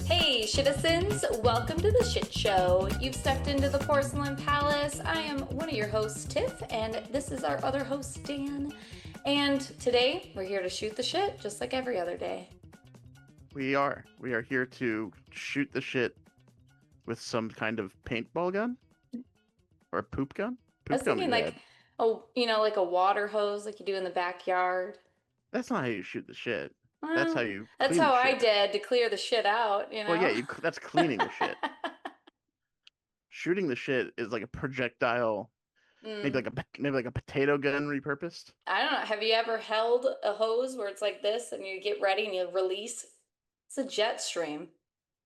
Hey, citizens, welcome to the shit show. You've stepped into the Porcelain Palace. I am one of your hosts, Tiff, and this is our other host, Dan. And today we're here to shoot the shit just like every other day. We are. We are here to shoot the shit with some kind of paintball gun or a poop gun. I was Poop gun would thinking be like, bad. like a water hose like you do in the backyard. That's not how you shoot the shit. That's how Well, you that's clean the how I shit. did to clear the shit out, Well, yeah, that's cleaning the shit. Shooting the shit is like a projectile, Mm, maybe like a potato gun repurposed. I don't know. Have you ever held a hose where it's like this and you get ready and you release? It's a jet stream.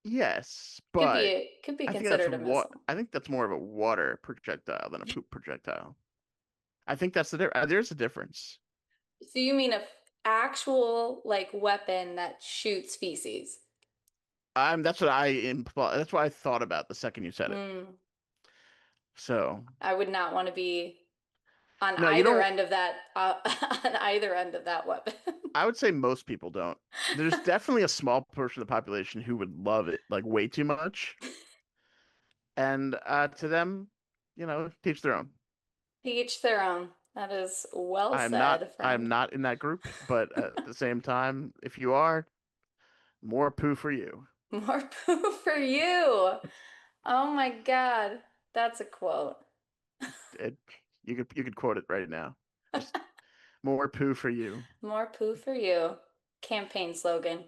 Yes, Could but be I think that's considered a what missile. I think that's more of a water projectile than a poop projectile. I think that's there's a difference. So you mean a actual like weapon that shoots feces? That's what I imply. That's what I thought about the second you said it. Mm, So I would not want to be on no, you either don't. end of that on either end of that weapon. I would say most people don't. There's definitely a small portion of the population who would love it, like way too much. And to them, teach their own. Each their own. That is well said, I'm friend. not in that group, but at the same time, if you are, more poo for you. More poo for you. Oh my God. That's a quote. It, you could quote it right now. Just more poo for you. More poo for you. Campaign slogan.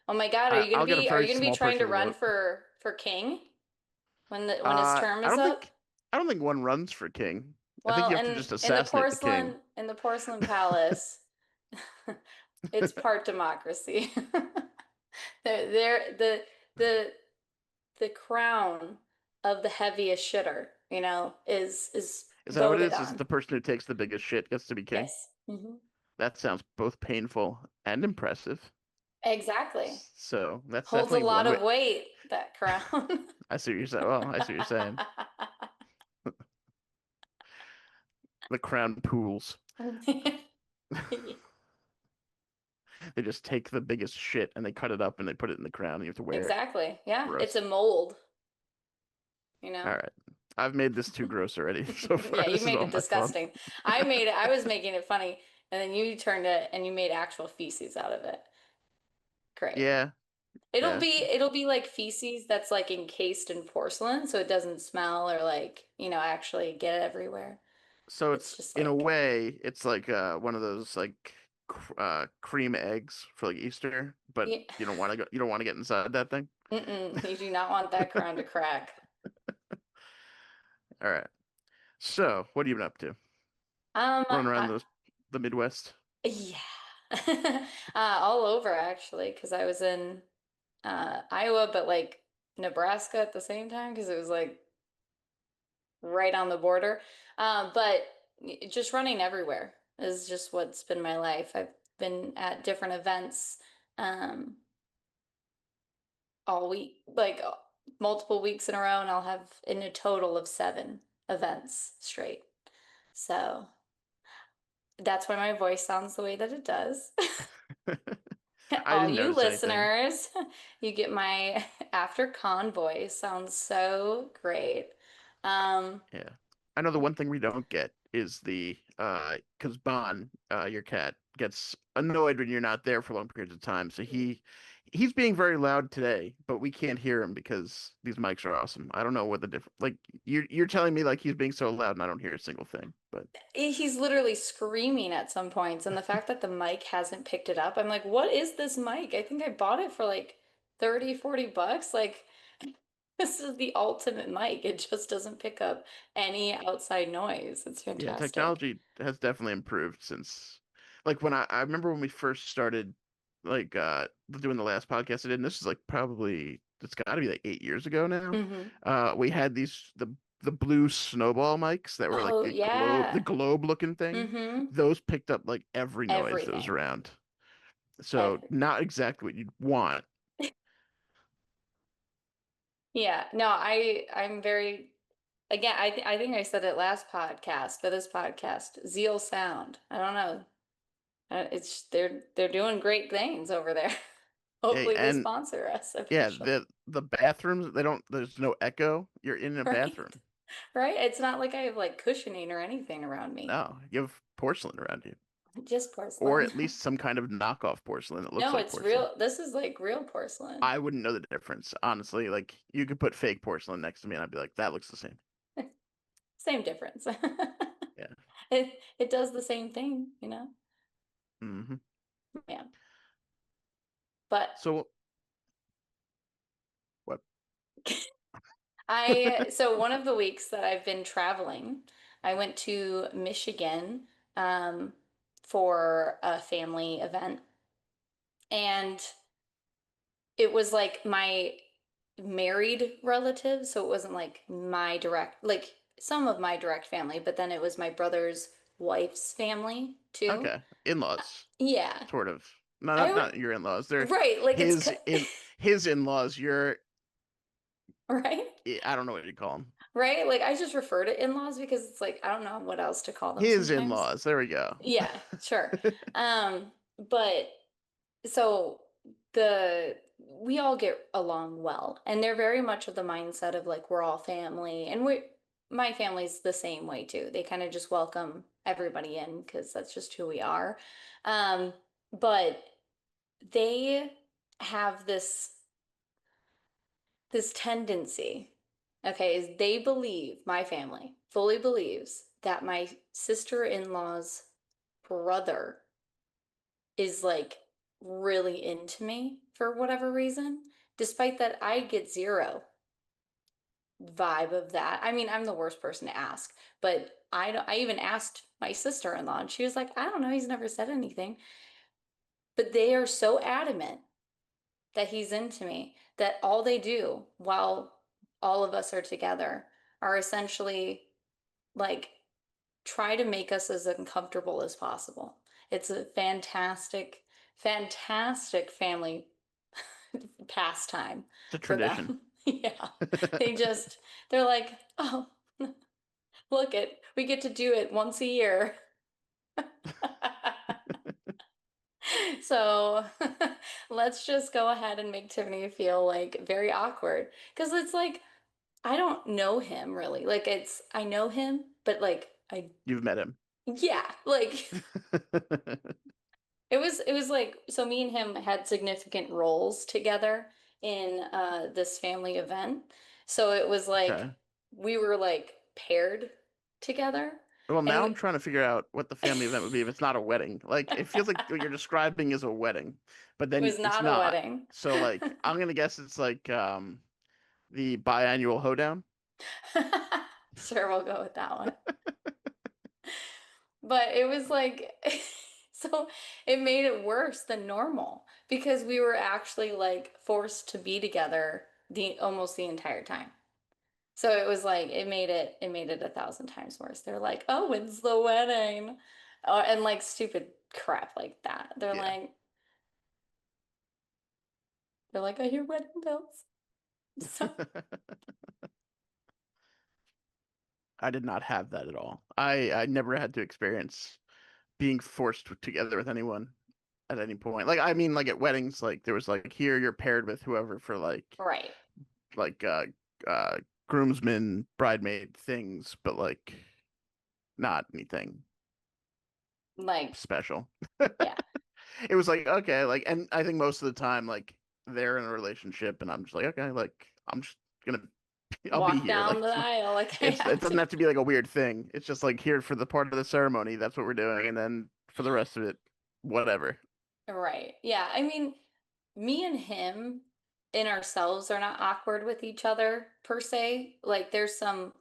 Oh my God, I'll get a are very you gonna be small trying to person to run vote. for king when his term I is don't up? think I don't think one runs for king. I think Well, you have to just assassinate the king. in the porcelain palace, it's part democracy. They're the the crown of the heaviest shitter, is Is that what it voted is? Is it on. the person who takes the biggest shit gets to be king? Yes. Hmm. That sounds both painful and impressive. Exactly. So that's Holds a definitely lot one way. of weight, that crown. I see what you're saying. Well, I see what you're saying. The crown pools. They just take the biggest shit and they cut it up and they put it in the crown and you have to wear it. Exactly. Yeah, it's a Gross. mold, you All know. right. I've made this too gross already so far. Yeah, you This is made all it my fault. disgusting. I was making it funny, and then you turned it and you made actual feces out of it. Great. Yeah, yeah. It'll be like feces that's like encased in porcelain, so it doesn't smell or like, actually get everywhere. So It's it's just in a like, way, it's like one of those like cream eggs for like Easter, but yeah, you don't want to get inside that thing. you do not want that crown to crack. All right. So, what have you been up to? Running around the Midwest? Yeah. All over actually, because I was in Iowa, but like Nebraska at the same time, because it was like right on the border. But just running everywhere is just what's been my life. I've been at different events um, all week, like multiple weeks in a row, and I'll have in a total of 7 events straight. So that's why my voice sounds the way that it does. I All didn't you notice anything. listeners, you get my after con voice. Sounds so great. Um, Yeah. I know the one thing we don't get is the because Bon, your cat, gets annoyed when you're not there for long periods of time. So he's being very loud today, but we can't hear him because these mics are awesome. I don't know what the difference like you're telling me like he's being so loud and I don't hear a single thing. But he's literally screaming at some points, and the fact that the mic hasn't picked it up, I'm like, what is this mic? I think I bought it for like 30, $40. Like, this is the ultimate mic. It just doesn't pick up any outside noise. It's yeah, fantastic. technology has definitely improved since like when I remember when we first started like doing the last podcast I did, and this is like probably it's got to be like 8 years ago now. Hmm. We had the blue snowball mics that were like Oh, the yeah. globe looking thing. Hmm. Those picked up like every noise that was Everything. around. So Everything. not exactly what you'd want. Yeah. No, I'm very again, I think I said it last podcast, but this podcast, Zeal Sound. I don't know. It's they're doing great things over there. Hey, Hopefully they and sponsor us yeah, eventually. the bathrooms, they don't there's no echo. You're in a Right? bathroom. Right? It's not like I have like cushioning or anything around me. No, you have porcelain around you. Just Or porcelain. at least some kind of knockoff porcelain that looks No, like it's porcelain. real. This is like real porcelain. I wouldn't know the difference, honestly. Like you could put fake porcelain next to me and I'd be like, that looks the same. Same difference. Yeah. It does the same thing, you know? Hmm. Yeah. But So what? so one of the weeks that I've been traveling, I went to Michigan um, for a family event. And it was like my married relatives, so it wasn't like my direct, like some of my direct family, but then it was my brother's wife's family too. Okay. In-laws, Yeah. sort of. No, I not your in-laws. They're right, like it's his in his in-laws. Your right? I don't know what you call them. Right? Like I just refer to in-laws because it's like I don't know what else to call them His sometimes. in-laws. There we go. Yeah, sure. But so the we all get along well, and they're very much of the mindset of like we're all family, and we my family's the same way too. They kind of just welcome everybody in because that's just who we are. Um, but they have this tendency, okay, is they believe, my family fully believes that my sister-in-law's brother is like really into me for whatever reason, despite that I get zero vibe of that. I mean, I'm the worst person to ask, but I don't, I even asked my sister-in-law and she was like, I don't know, he's never said anything. But they are so adamant that he's into me that all they do while all of us are together are essentially like try to make us as uncomfortable as possible. It's a fantastic, fantastic family pastime It's a for tradition. them. Yeah. They just, they're like, oh, look it, we get to do it once a year. So let's just go ahead and make Tiffany feel like very awkward. Because it's like, I don't know him really. Like, it's, I know him, but like, You've met him. yeah, like, it was like so me and him had significant roles together in this family event. So it was like Okay. we were like paired together Well, and now I'm trying to figure out what the family event would be if it's not a wedding. Like, it feels like what you're describing is a wedding, but it then was it's not a not. wedding. So, like, I'm gonna guess it's like the biannual hoedown. Sure, we'll go with that one. But it was like so it made it worse than normal because we were actually like forced to be together the almost the entire time. So it was like it made it 1,000 times worse. They're like, "Oh, when's the wedding?" And like stupid crap like that. They're Yeah. like they're like, "I hear wedding bells." So I did not have that at all. I never had to experience being forced together with anyone at any point. Like, I mean, like at weddings, like there was like here you're paired with whoever for right. like uh groomsmen, bridemaid things, but like not anything Like, special. yeah. It was like, okay, like, and I think most of the time, like, they're in a relationship, and I'm just like, okay, like, I'm just gonna, I'll be Walk here. down Like, the aisle like I it have doesn't to. have to be like a weird thing. It's just like here for the part of the ceremony, that's what we're doing, and then for the rest of it, whatever. Right. Yeah. I mean, me and him in ourselves are not awkward with each other per se. Like there's some,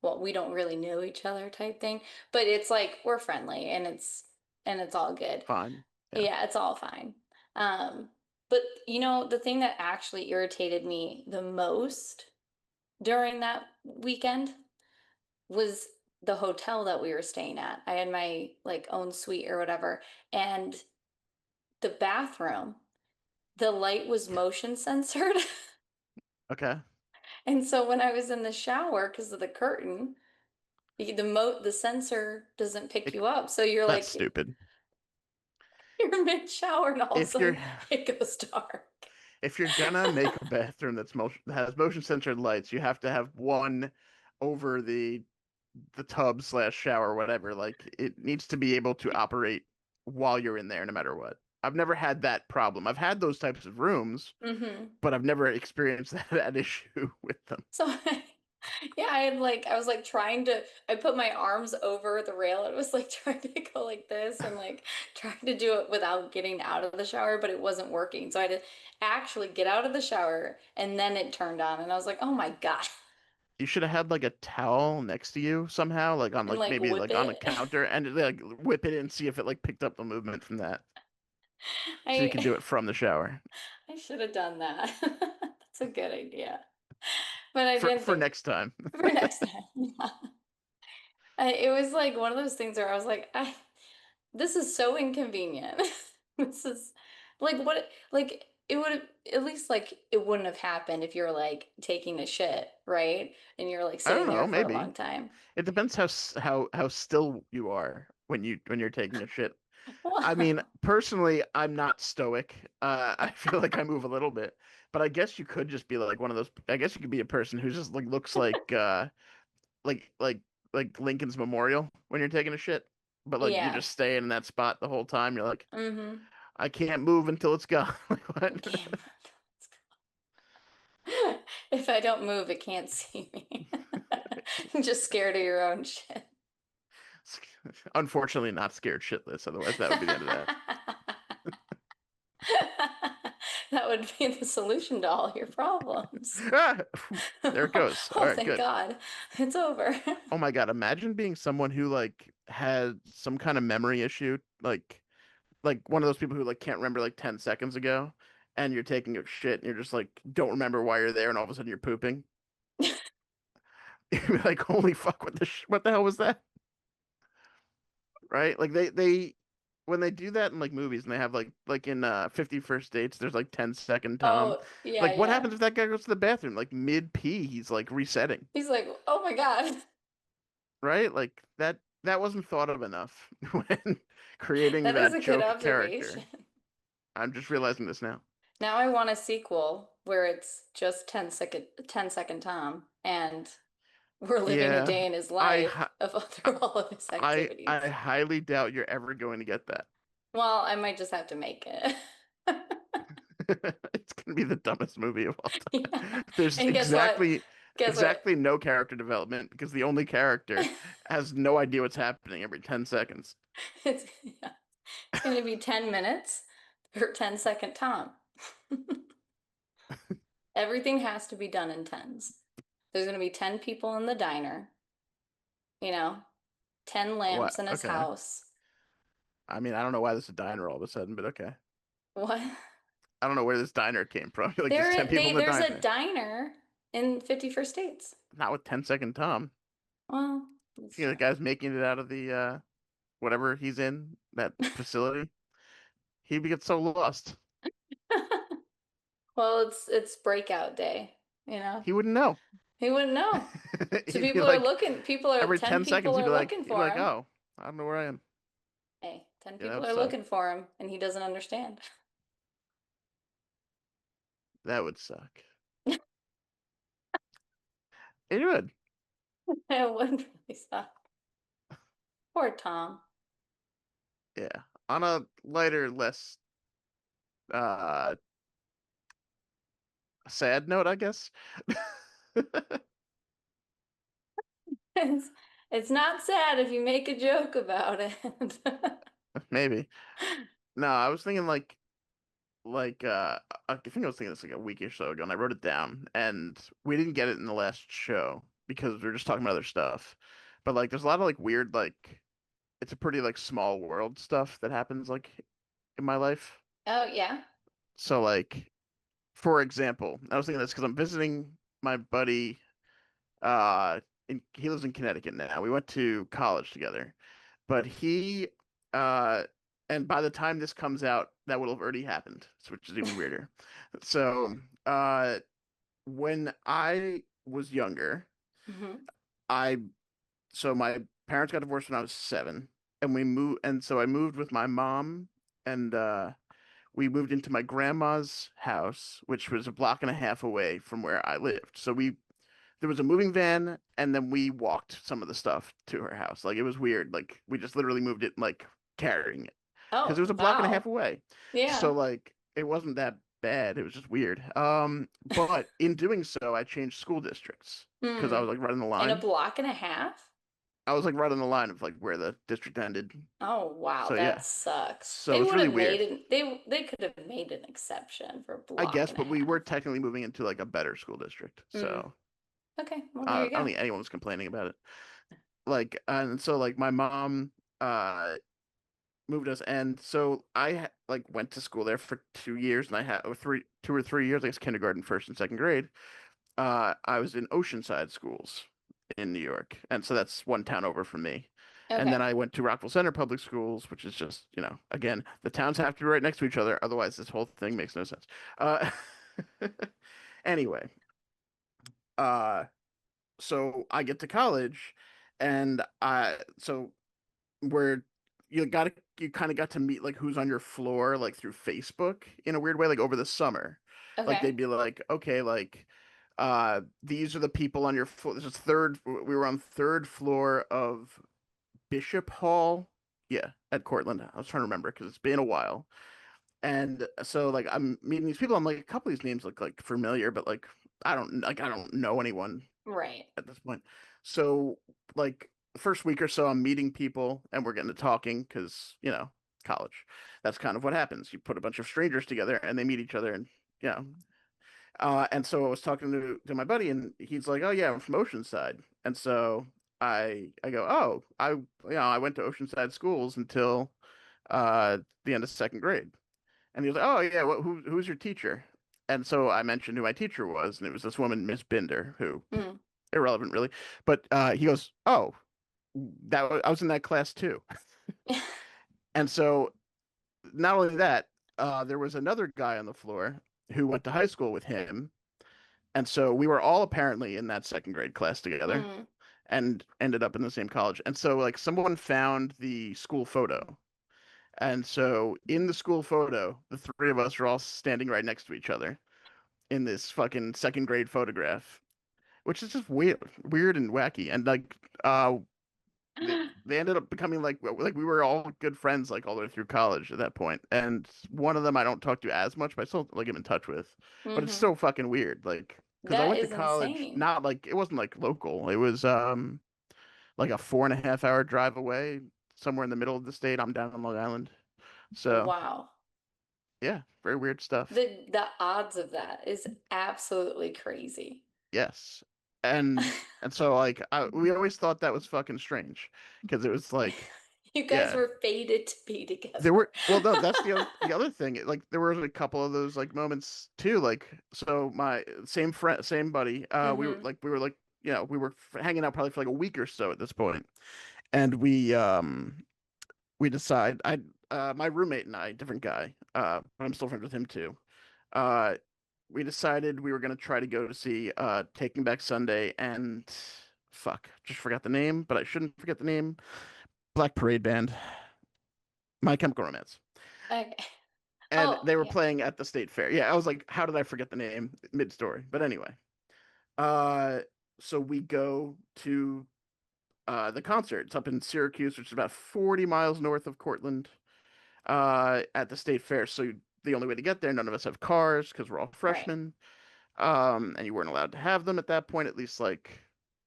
well, we don't really know each other type thing, but it's like we're friendly and it's all good. Fine. Yeah. Yeah, it's all fine. Um, but the thing that actually irritated me the most during that weekend was the hotel that we were staying at. I had my like own suite or whatever, and the bathroom, the light was motion censored. Okay. And so when I was in the shower because of the curtain, the sensor doesn't pick It, you up. So you're that's like stupid. you're mid shower and all of a If you're sudden it goes dark. if you're gonna make a bathroom that has motion censored lights, you have to have one over the tub slash shower, whatever. Like it needs to be able to operate while you're in there, no matter what. I've never had that problem. I've had those types of rooms, Hmm. but I've never experienced that issue with them. So yeah, I was like trying to I put my arms over the rail. It was like trying to go like this and like trying to do it without getting out of the shower, but it wasn't working. So I had to actually get out of the shower and then it turned on and I was like, "Oh my God." You should have had like a towel next to you somehow, like on And like like maybe whip like on a it. counter, and like whip it and see if it like picked up the movement from that, so you can I do it from the shower I should have done that. That's a good idea. But I didn't for think next time. for next time. It was like one of those things where I was like, this is so inconvenient. This is like what like it would have at least like it wouldn't have happened if you're like taking a shit, right? And you're like I don't sitting there know, for a maybe. long time. It depends how still you are when you're taking a shit. I mean, Wow. personally, I'm not stoic. I feel like I move a little bit, but I guess you could just be like one of those. I guess you could be a person who just like looks like like like Lincoln's Memorial when you're taking a shit, but like you're Yeah. just staying in that spot the whole time. You're like, Mm-hmm. I can't move until it's gone. Like what? Okay. If I don't move, it can't see me. I'm just scared of your own shit. Unfortunately, not scared shitless. Otherwise, that would be the end of that. That would be the solution to all your problems. Ah, there it goes. All Oh, right, thank good. God. It's over. Oh my God, imagine being someone who like had some kind of memory issue, like one of those people who like can't remember like 10 seconds ago, and you're taking a shit and you're just like don't remember why you're there, and all of a sudden you're pooping. You're like, holy fuck, what the hell was that? Right? Like they when they do that in like movies and they have like in 50 First Dates, there's like 10-second Tom. Oh, yeah, Like what yeah. happens if that guy goes to the bathroom? Like mid pee, he's like resetting. He's like, oh my God. Right? Like that wasn't thought of enough when creating That is that a good joke observation. character. I'm just realizing this now. Now I want a sequel where it's just 10-second Tom and we're living a Yeah, day in his I life hi- of through all of his I activities. highly doubt you're ever going to get that. Well, I might just have to make it. It's gonna be the dumbest movie of all Yeah. time. There's And guess what? Guess what? exactly no character development because the only character has no idea what's happening every 10 seconds. It's yeah. It's gonna be 10 minutes for 10-second Tom. Everything has to be done in tens. There's gonna be 10 people in the diner, you know, 10 lamps What? in his Okay. house. I mean, I don't know why this is a diner all of a sudden, but okay. What? I don't know where this diner came from. Like there's 10 people in the There's a diner. diner in 51st States. Not with 10-second Tom. Well, that's You know, the true. guy's making it out of the whatever he's in, that facility. He gets so lost. Well, it's breakout day, you know. He wouldn't know. He wouldn't know. So He'd be like people are every 10 10 people seconds are looking he'd be for like, him. "Oh, I don't know where I am." Hey, 10 Yeah, that people would are suck. looking for him and he doesn't understand. That would suck. It would. It would really suck. Poor Tom. Yeah. On a lighter, less uh sad note, I guess. It's, it's not sad if you make a joke about it. Maybe. No, I was thinking like I think I was thinking this like a week or so ago, and I wrote it down, and we didn't get it in the last show because we were just talking about other stuff. But like, there's a lot of like weird like it's a pretty like small world stuff that happens like in my life. Oh, yeah. So like, for example, I was thinking this because I'm visiting my buddy. He lives in Connecticut now. We went to college together, but he uh and by the time this comes out, that will have already happened, which is even weirder. So, when I was younger, Hmm. I so my parents got divorced when I was 7, and we moved, and so I moved with my mom, and we moved into my grandma's house, which was a block and a half away from where I lived. So we there was a moving van, and then we walked some of the stuff to her house. Like it was weird. Like we just literally moved it, like carrying it, because it Oh, was a block and a half wow. away. So Yeah. like it wasn't that bad. It was just weird. But in doing so, I changed school districts because I Hmm. was like right on the In a line. block and a half? I was like right on the line of like where the district ended. Oh, wow, So that yeah. sucks. So They it's would really have weird. made they could have made an exception for a I block guess, and a but we were half. technically moving into like a better school district. Mm. So Okay, well there you I don't go. think anyone was complaining about it. Like, and so like my mom moved us, and so like went to school there for 2 years, and I had 2 or 3 years, I guess kindergarten, first and second grade. I was in Oceanside schools in New York, and so that's one town over from me. And then Okay. I went to Rockville Center Public Schools, which is just, again, the towns have to be right next to each other, otherwise this whole thing makes no sense. Uh, anyway, uh, so I get to college, and where you kind of got to meet like who's on your floor like through Facebook in a weird way, like over the summer. Like they'd Okay. be like, okay, like these are the people on your floor. This is we were on third floor of Bishop Hall. Yeah, at Cortland. I was trying to remember because it's been a while. And so like I'm meeting these people. I'm like, a couple of these names look like familiar, but like I don't know anyone Right. at this point. So, like, the first week or so, I'm meeting people and we're getting to talking because, college. That's kind of what happens. You put a bunch of strangers together and they meet each other, and, you know. And so I was talking to my buddy, and he's like, "Oh yeah, I'm from Oceanside." And so I go, "Oh, I went to Oceanside schools until the end of second grade." And he was like, "Oh yeah, who's your teacher?" And so I mentioned who my teacher was, and it was this woman, Miss Binder, who Mm. irrelevant really. But he goes, "Oh, I was in that class too." And so not only that, there was another guy on the floor who went to high school with him, and so we were all apparently in that second grade class together Mm. and ended up in the same college. And so like someone found the school photo. And so in the school photo, the three of us are all standing right next to each other in this fucking second grade photograph, which is just weird and wacky. And like they ended up becoming like we were all good friends like all the way through college at that point. And one of them I don't talk to as much, but I still like am in touch with. But it's Hmm. so fucking weird, like because I That went to is college insane. not like it wasn't like local. It was like a 4.5 hour drive away, somewhere in the middle of the state. I'm down on Long Island, so Wow. yeah, very weird stuff. The odds of that is absolutely crazy. Yes. And so like we always thought that was fucking strange because it was like, You guys yeah. were fated to be There together. were well no, that's the other thing. Like there were a couple of those like moments too. Like so my same friend, same buddy, Hmm. we were like, we were hanging out probably for like a week or so at this point. And we decide I my roommate and I, different guy, but I'm still friends with him too. Uh we decided we were gonna try to go to see Taking Back Sunday and fuck, just forgot the name, but I shouldn't forget the name. Black Parade Band. My Chemical Romance. Okay. And Oh, they were yeah. playing at the state fair. Yeah, I was like, how did I forget the name mid-story? But anyway, uh, so we go to the concert. It's up in Syracuse, which is about 40 miles north of Cortland, at the state fair. So the only way to get there, none of us have cars because we're all Right. freshmen, and you weren't allowed to have them at that point. At least like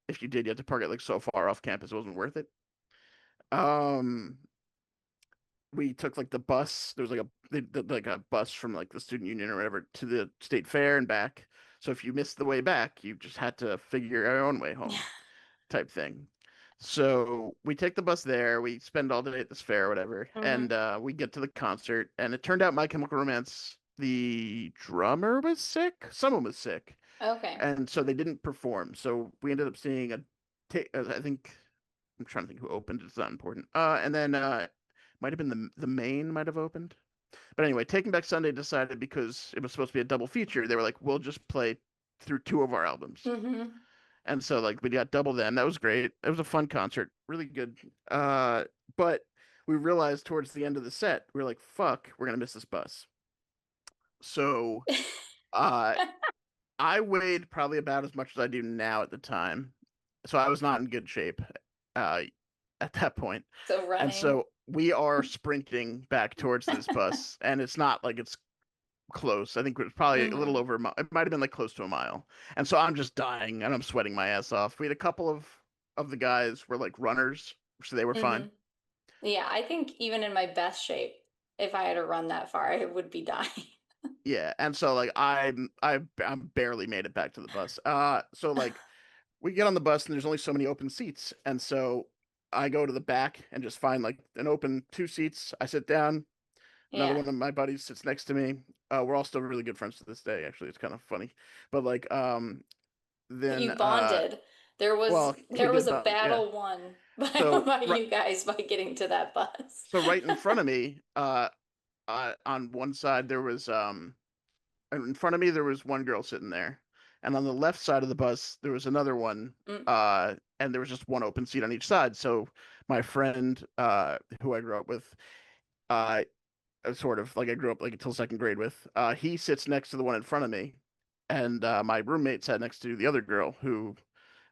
if you did, you had to park it like so far off campus, it wasn't worth it. Um, we took like the bus. There was like a bus from like the student union or whatever to the state fair and back. So if you missed the way back, you just had to figure your own way home, type thing. So we take the bus there. We spend all day at this fair or whatever, and Hmm. we get to the concert. And it turned out My Chemical Romance, the drummer was sick. Someone was sick, Okay. and so they didn't perform. So we ended up seeing I think I'm trying to think who opened. It's not important. And then might have been the main might have opened. But anyway, Taking Back Sunday decided because it was supposed to be a double feature, they were like, we'll just play through two of our albums. Hmm. And so like we got double them. That was great. It was a fun concert, really good. But we realized towards the end of the set, we were like, fuck, we're gonna miss this bus. So uh I weighed probably about as much as I do now at the time. So I was not in good shape uh at that point. So And running. so we are sprinting back towards this bus, and it's not like it's close. I think it was probably a little Hmm. over a mile. It might have been like close to a mile. And so I'm just dying and I'm sweating my ass off. We had a couple of the guys were like runners, so they were Hmm. fine. Yeah, I think even in my best shape, if I had to run that far, I would be dying. Yeah, and so like I'm barely made it back to the bus. So like we get on the bus and there's only so many open seats, and so I go to the back and just find like an open two seats. I sit down. Another Yeah. one of my buddies sits next to me. We're all still really good friends to this day. Actually, it's kind of funny, but like then You bonded. There was well, we there was did a bond, yeah. battle won by So by you guys by getting to that bus. right in front of me, on one side in front of me there was one girl sitting there, and on the left side of the bus there was another one, Mm, and there was just one open seat on each side. So my friend, who I grew up with, uh, sort of like I grew up like until second grade with, he sits next to the one in front of me, and my roommate sat next to the other girl who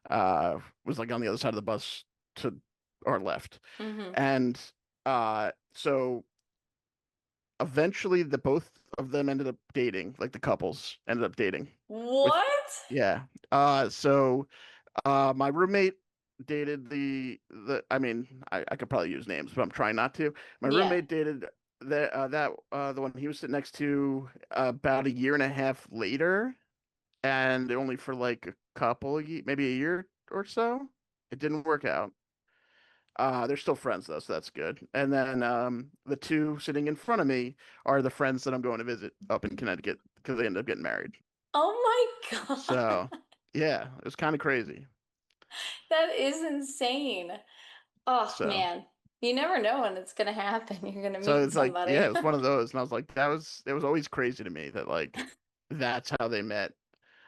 was like on the other side of the bus to our left. hmm. And so eventually the both of them ended up dating, like the couples ended up dating. With What? yeah. So my roommate dated the I mean, I could probably use names, but I'm trying not to. My Yeah. roommate dated the one he was sitting next to about a year and a half later, and only for like a couple of maybe a year or so. It didn't work out. They're still friends though, so that's good. And then the two sitting in front of me are the friends that I'm going to visit up in Connecticut because they ended up getting married. Oh my So God. yeah, it was kind of crazy. That is insane. Oh So man. You never know when it's gonna happen. You're gonna so meet it's like yeah, it somebody. was one of those, and I was like, that was it was always crazy to me that like that's how they met,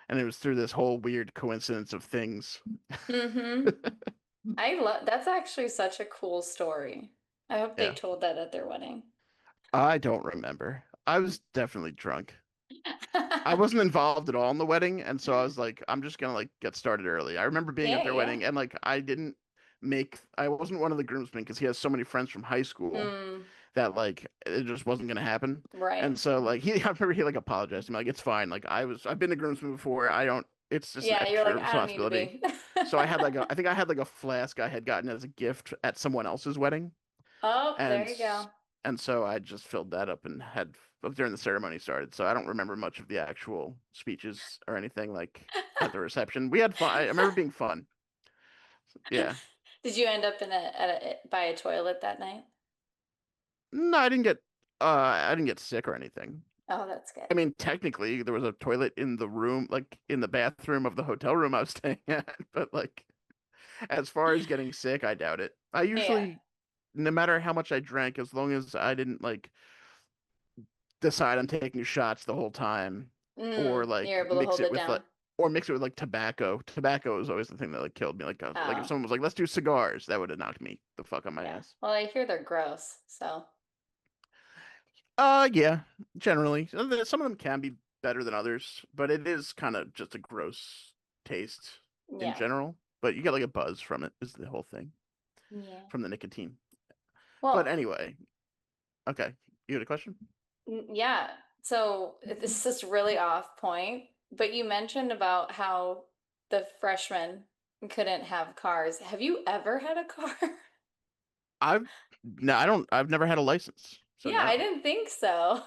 and it was through this whole weird coincidence of things. Hmm. I love that's actually such a cool story. I hope they Yeah, told that at their wedding. I don't remember. I was definitely drunk. I wasn't involved at all in the wedding, and so I was like, I'm just gonna like get started early. I remember being at Yeah, their yeah. wedding, and like I wasn't one of the groomsmen because he has so many friends from high school Mm, that like it just wasn't gonna happen. And right. so like I remember he like apologized to me, like it's fine. Like I've been a groomsman before. I don't. It's just an Yeah, you're extra like, I don't need to responsibility. be. So I think I had like a flask I had gotten as a gift at someone else's wedding, Oh, there and you go. and so I just filled that up and had during the ceremony started. So I don't remember much of the actual speeches or anything like at the reception. We had fun. I remember being fun. Yeah. Did you end up in by a toilet that night? No, I didn't get sick or anything. Oh, that's good. I mean, technically there was a toilet in the room, like in the bathroom of the hotel room I was staying at, but like as far as getting sick, I doubt it. I Yeah. usually, no matter how much I drank, as long as I didn't like decide on taking shots the whole time, or You're like able to hold it down. mix it with like tobacco. Tobacco is always the thing that like killed me. Like if Oh, someone was like, "Let's do cigars," that would have knocked me the fuck on my yeah. ass. Well, I hear they're gross, so Yeah, generally. Some of them can be better than others, but it is kind of just a gross taste in yeah. general. But you get like a buzz from it, is the whole thing Yeah. from the nicotine. But Well, anyway, okay. You had a question? yeah. So this is really off point, but you mentioned about how the freshmen couldn't have cars. Have you ever had a car? I've no, I don't. I've never had a license, so Yeah, I no. didn't think so.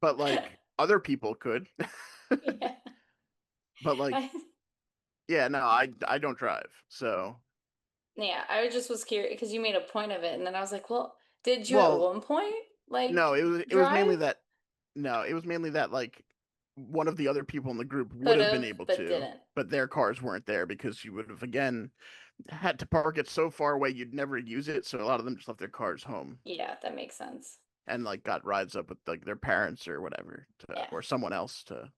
But like other people could. Yeah. But like, I, yeah, no, I don't drive. So, yeah, I just was curious because you made a point of it, and then I was like, well, did you at well, one point no, like it was mainly drive? that no, it was mainly that like one of the other people in the group would Could have been have, able but to, didn't. but their cars weren't there because you would have again had to park it so far away you'd never use it. So a lot of them just left their cars home Yeah, that makes sense. and like got rides up with like their parents or whatever Yeah. or someone else to.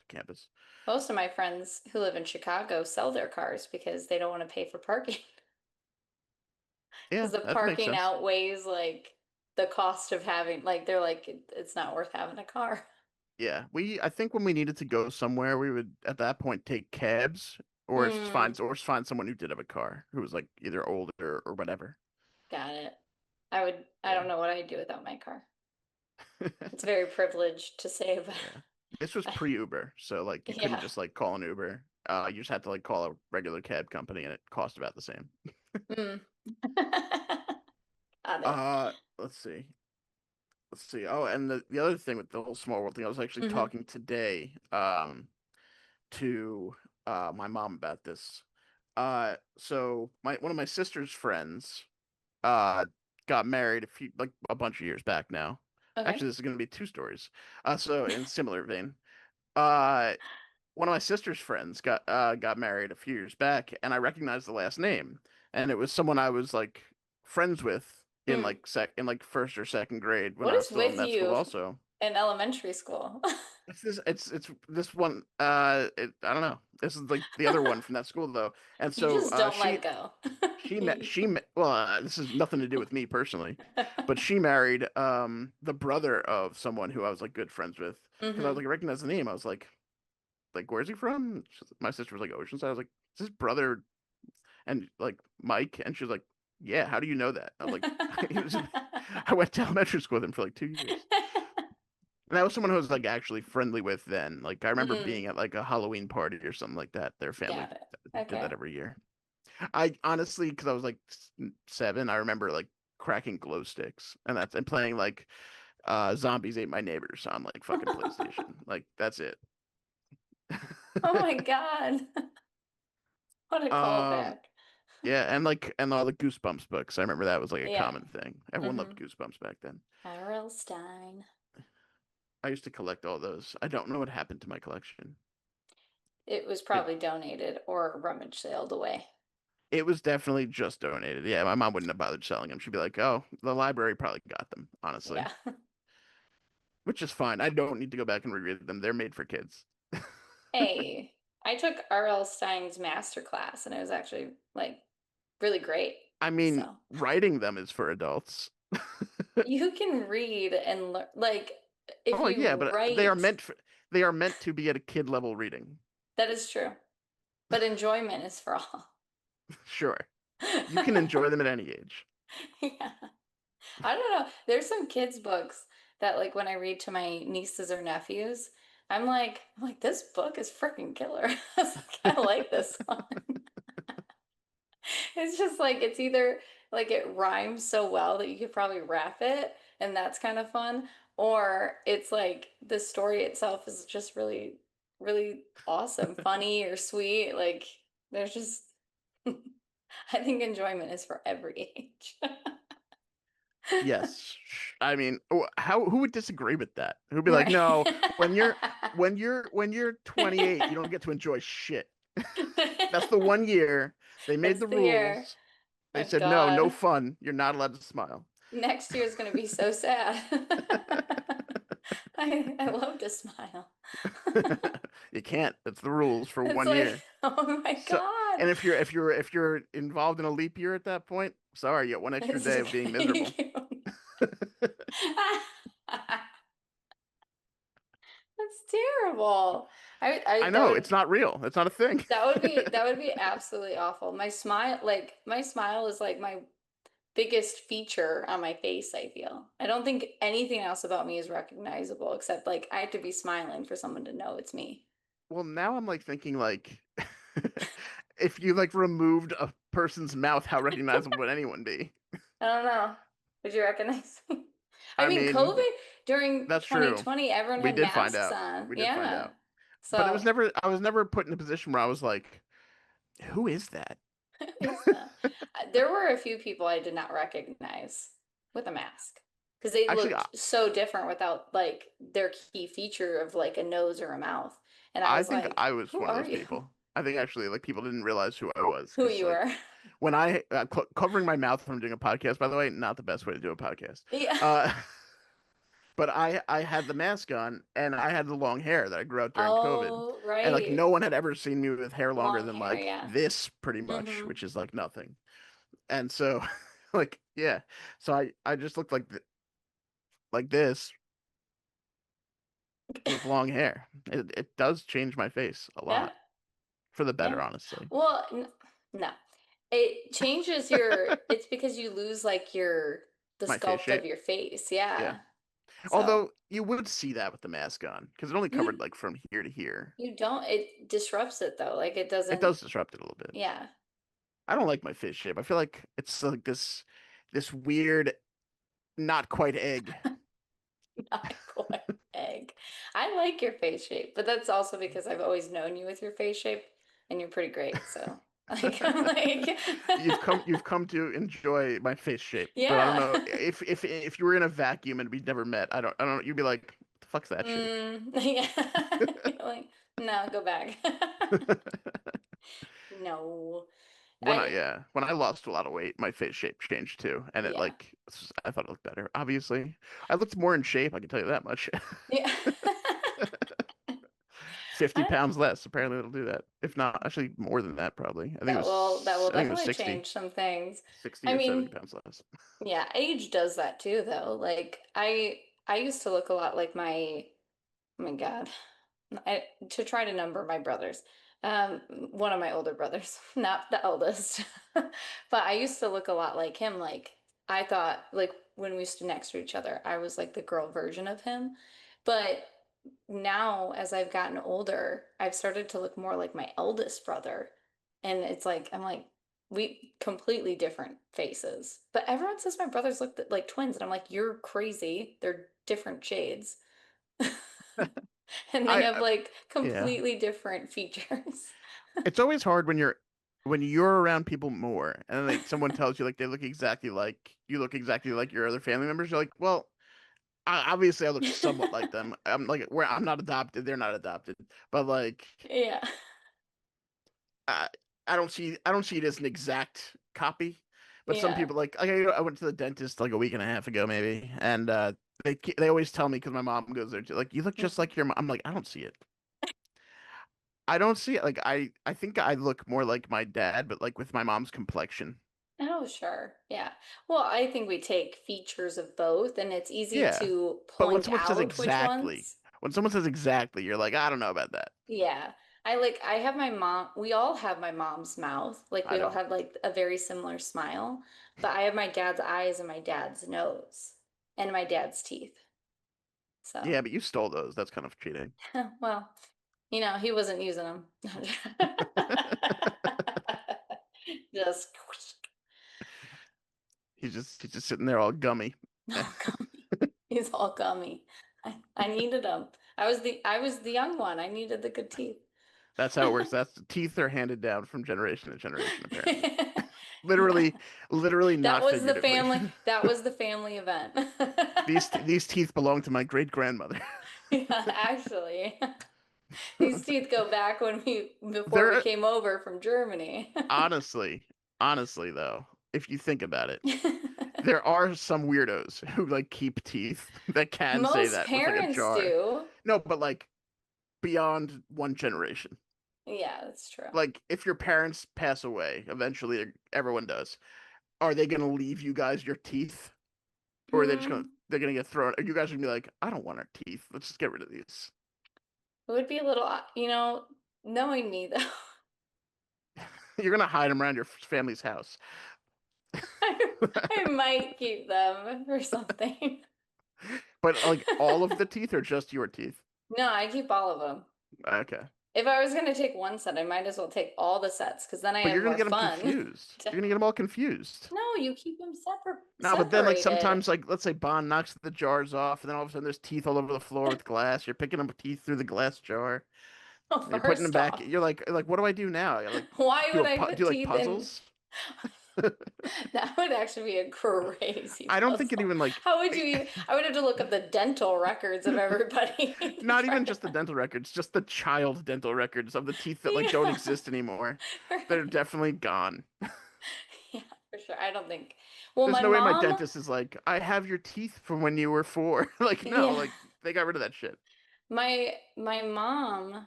campus. Most of my friends who live in Chicago sell their cars because they don't want to pay for parking. Yeah, Because the that makes parking sense. outweighs like the cost of having, like, they're like, It's not worth having a car." Yeah, I think when we needed to go somewhere, we would at that point take cabs Mm, or find someone who did have a car who was like either older or whatever. got it. I Yeah. don't know what I'd do without my car. It's very privileged to say, Yeah. This was but pre-Uber, so like you couldn't yeah. just like call an Uber. You just had to like call a regular cab company and it cost about the same. Mm. Got it. Let's see. Let's see. Oh, and the other thing with the whole small world thing, I was actually Hmm. talking today to my mom about this. So my one of my sister's friends uh got married a bunch of years back now. Okay. Actually, this is going to be two stories. So in similar vein, uh one of my sister's friends got married a few years back, and I recognized the last name, and it was someone I was like friends with in Hmm. in like first or second grade when What I was is still in with that school you also. in elementary school? It's this one I don't know. This is like the other one from that school though. And You so just don't let go. well this has nothing to do with me personally, but she married the brother of someone who I was like good friends with because I was Hmm. like I recognize the name. I was like where's he from? My sister was like Oceanside. I was like is his brother and like Mike? And she was like yeah, how do you know that? I was like he was I went to elementary school with him for like 2 years. And that was someone who was like actually friendly with then. Like I remember Mm, being at like a Halloween party or something like that. Their family got it. did that Okay. every year. I honestly, because I was like 7, I remember like cracking glow sticks and playing like Zombies Ate My Neighbors on like fucking PlayStation. Like that's it. Oh my God. What a Um, callback. yeah, and all the Goosebumps books. I remember that was like a Yeah. common thing. Everyone loved Hmm. Goosebumps back then. R.L. Stein. I used to collect all those. I don't know what happened to my collection. It was It probably donated or rummage saled away. It was definitely just donated. Yeah, my mom wouldn't have bothered selling them. She'd be like, "Oh, the library probably got them," honestly, Yeah. which is fine. I don't need to go back and reread them. They're made for kids. Hey, I took R.L. Stein's master class and it was actually like really great. I mean, So writing them is for adults. you can read and learn, like, if Oh yeah, you but write, they are meant to be at a kid level reading. that is true. But enjoyment is for all. Sure, you can enjoy them at any age. Yeah. I don't know. There's some kids' books that like when I read to my nieces or nephews, I'm like, this book is freaking killer. I was like, I like this one. It's just like it's either like it rhymes so well that you could probably rap it, and that's kind of fun, or it's like the story itself is just really, really awesome, funny or sweet. Like there's just I think enjoyment is for every age. Yes, I mean, who would disagree with that? Who'd be like, Right. "No, when you're 28, you don't get to enjoy shit." That's the one year they made That's the the year. rules. They Oh said, no, no God. fun. You're not allowed to smile. Next year is going to be so sad. I love to smile. You can't. That's the rules for It's one like, year. oh my So, God. and if you're involved in a leap year at that point, sorry, you get one extra It's day of just, being you miserable. can't. That's terrible. I know it's not real. It's not a thing. That would be absolutely awful. My smile is like my biggest feature on my face, I feel. I don't think anything else about me is recognizable except like I have to be smiling for someone to know it's me. Well, now I'm like thinking like if you like removed a person's mouth, how recognizable would anyone be? I don't know. Would you recognize me? I I mean, mean, COVID during that's true. 2020, everyone We had did find masks out. on. We did find Yeah. out. But it was So, never I was never put in a position where I was like, who is that? who is that? There were a few people I did not recognize with a mask because they Actually, looked so different without like their key feature of like a nose or a mouth. And I I was think like, I was who one of are those you? people. I think actually like people didn't realize who I was Who because you like were? when I covering my mouth from doing a podcast, by the way, not the best way to do a podcast. Yeah. Uh but I had the mask on and I had the long hair that I grew out during COVID. Oh, And like no right. one had ever seen me with hair longer Long than hair, like yeah. this pretty much, Mm-hmm. which is like nothing. And so like yeah. So I just looked like this with long hair. It does change my face a Yeah, lot for the better, yeah. honestly. Well, n no. It changes it's because you lose like the My face sculpt of shape. your face. Yeah. Yeah. So Although you would see that with the mask on because it only covered you like from here to here. you don't, it disrupts it though. Like it It doesn't, does disrupt it a little bit. yeah. I don't like my face shape. I feel like it's like this weird, not quite egg. Not quite egg. I like your face shape, but that's also because I've always known you with your face shape and you're pretty great. So like I'm like You've come to enjoy my face shape, but I don't yeah. know if you were in a vacuum and we'd never met. I don't. You'd be like, "What the fuck's that shape?" Yeah. You're like, no, go back. No. I When I lost a lot of weight, my face shape changed too, and it yeah. like I thought it looked better. Obviously, I looked more in shape. I can tell you that much. Yeah. 50 I, pounds less. Apparently, it'll do that. If not, actually more than that, probably. that will I think it was definitely 60, change some things. 60 I or 70 mean, pounds less. yeah, age does that too though. Like I used to look a lot like oh my God. To try to number my brothers. One of my older brothers, not the eldest. But I used to look a lot like him. Like I thought, like when we stood next to each other, I was like the girl version of him. But now, as I've gotten older, I've started to look more like my eldest brother. And it's like, I'm like, we completely different faces. But everyone says my brothers look like twins. And I'm like, you're crazy. They're different shades. And they I have like yeah. completely different features. It's always hard when you're around people more, and then like someone tells you like they look exactly like you look exactly like your other family members. You're like, well, obviously I look somewhat like them. I'm like where I'm not adopted, they're not adopted, but like Yeah. I I don't see it as an exact copy. But some Yeah. people like I went to the dentist like a week and a half ago maybe, and they always tell me because my mom goes there too, like you look just like your mom. I'm like I don't see it. I don't see it. Like I think I look more like my dad, but like with my mom's complexion. Oh, sure. Yeah. Well, I think we take features of both, and it's easy Yeah. to But point out which ones. when someone says exactly, you're like, I don't know about that. Yeah. I have my mom, we all have my mom's mouth. Like I we all don't. have like a very similar smile, but I have my dad's eyes and my dad's nose and my dad's teeth. So, Yeah, but you stole those. That's kind of cheating. well, he wasn't using them. Just He's just sitting there all gummy. all gummy. He's all gummy. I needed him. I was the young one. I needed the good teeth. That's how it works. That's teeth are handed down from generation to generation, apparently. Yeah. Literally, literally That not was the figuratively. family. That was the family event. These teeth belong to my great grandmother. Yeah, actually. These teeth go back before we They're came over from Germany. honestly, honestly though, if you think about it, there are some weirdos who like keep teeth that can say Most that with like a parents jar. do. No, but like beyond one generation. Yeah, that's true. Like if your parents pass away, eventually everyone does. Are they gonna leave you guys your teeth, or are they just gonna Hmm. they're gonna get thrown? Are you guys gonna be like, I don't want our teeth. Let's just get rid of these. It would be a little, knowing me though, You're gonna hide them around your family's house. I, I might keep them for something. But like all of the teeth or just your teeth? No, I keep all of them. Okay. If I was going to take one set, I might as well take all the sets because then I But have you're gonna more get them fun. confused. You're gonna get them all confused. No, you keep them No, but then like separated. sometimes like let's say Bond knocks the jars off, and then all of a sudden there's teeth all over the floor with glass. You're picking up teeth through the glass jar, Well, and you're putting them first back. off, You're like, what do I do now? I like why would I do put like teeth in? puzzles. That would actually be a crazy I don't think it puzzle. even like How would you even? I would have to look up the dental records of everybody to not try even to just the dental records, just the child dental records of the teeth that like don't Yeah, exist anymore. They're right. definitely gone. Yeah, for sure. I don't think. Well, There's my no way my mom, dentist is like, I have your teeth from when you were 4. Like, no, yeah, like they got rid of that shit. my mom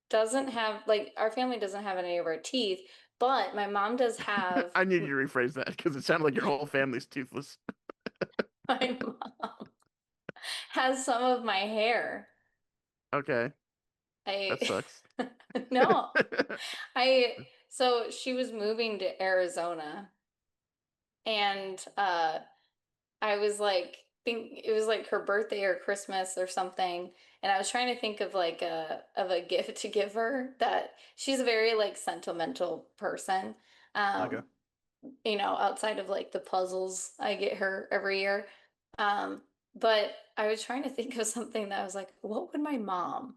doesn't have like our family doesn't have any of our teeth, but my mom does have I need you to rephrase that because it sounded like your whole family's toothless. my mom has some of my hair. Okay, that I sucks. no. I so she was moving to Arizona and I was like think it was like her birthday or Christmas or something and I was trying to think of like a gift to give her that she's a very like sentimental person. Okay. Um outside of like the puzzles I get her every year. Um but I was trying to think of something that I was like what would my mom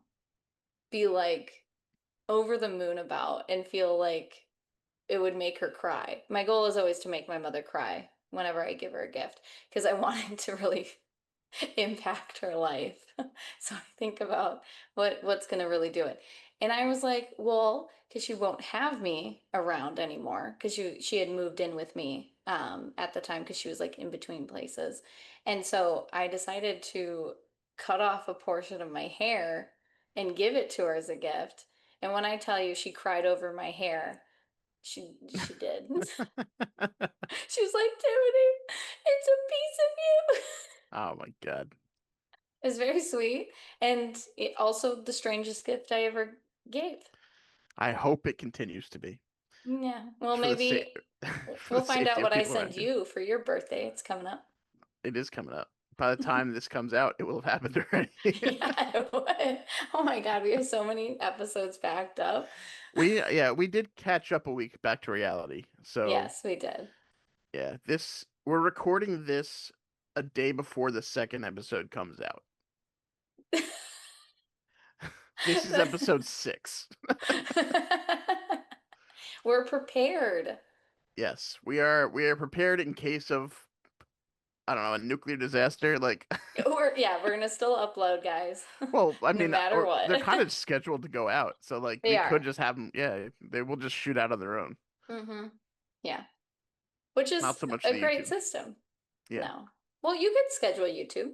be like over the moon about and feel like it would make her cry. My goal is always to make my mother cry whenever I give her a gift because I want it to really impact her life. So I think about what's going to really do it. And I was like, well, because she won't have me around anymore because she had moved in with me at the time because she was like in between places. And so I decided to cut off a portion of my hair and give it to her as a gift. And when I tell you she cried over my hair, she did. She was like, Tiffany, it's a piece of you. Oh my God. It's very sweet. And also the strangest gift I ever gave. I hope it continues to be Yeah. Well, for the sa maybe for the we'll find out safety of what I people send around you. you for your birthday. It's coming up. It is coming up. By the time this comes out, it will have happened already. Yeah, it would. Oh my God, we have so many episodes backed up. We did catch up a week back to reality. So Yes, we did. yeah, this we're recording this a day before the second episode comes out. This is episode 6. We're prepared. Yes, we are prepared in case of, I don't know, a nuclear disaster. Like, We're gonna still upload, guys, well, I no mean, matter or they're what. kind of scheduled to go out, so like They we could are. just have them. Yeah, they will just shoot out on their own. Mm-hmm. Yeah. Which Not is so much a the great YouTube. system. Yeah, No. Well, you could schedule YouTube.